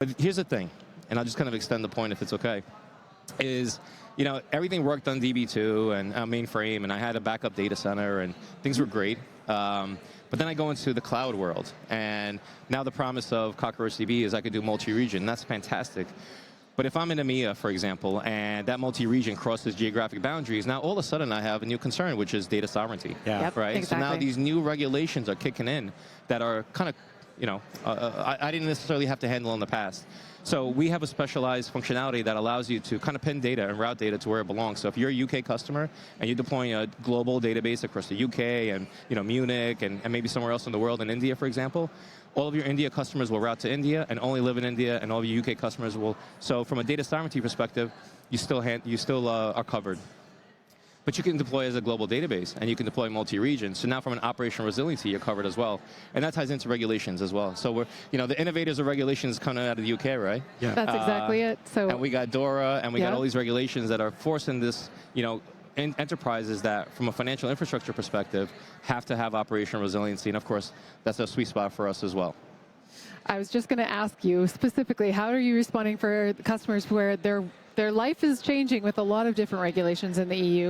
But here's the thing, and I'll just kind of extend the point if it's okay, is, everything worked on DB2 and mainframe, and I had a backup data center, and things were great. But then I go into the cloud world, and now the promise of Cockroach DB is I could do multi-region. That's fantastic. But if I'm in EMEA, for example, and that multi-region crosses geographic boundaries, now all of a sudden I have a new concern, which is data sovereignty. Yeah. Yep, right? exactly. So now these new regulations are kicking in that are kind of, I didn't necessarily have to handle in the past. So we have a specialized functionality that allows you to kind of pin data and route data to where it belongs. So if you're a UK customer and you're deploying a global database across the UK and Munich and maybe somewhere else in the world, in India, for example, all of your India customers will route to India and only live in India, and all of your UK customers will. So from a data sovereignty perspective, you still are covered. But you can deploy as a global database, and you can deploy multi-region. So now from an operational resiliency, you're covered as well. And that ties into regulations as well. So the innovators of regulations coming out of the UK, right? Yeah. That's exactly it. So, and we got DORA, and we got all these regulations that are forcing this, enterprises that, from a financial infrastructure perspective, have to have operational resiliency. And of course, that's a sweet spot for us as well. I was just going to ask you specifically, how are you responding for customers where their life is changing with a lot of different regulations in the EU?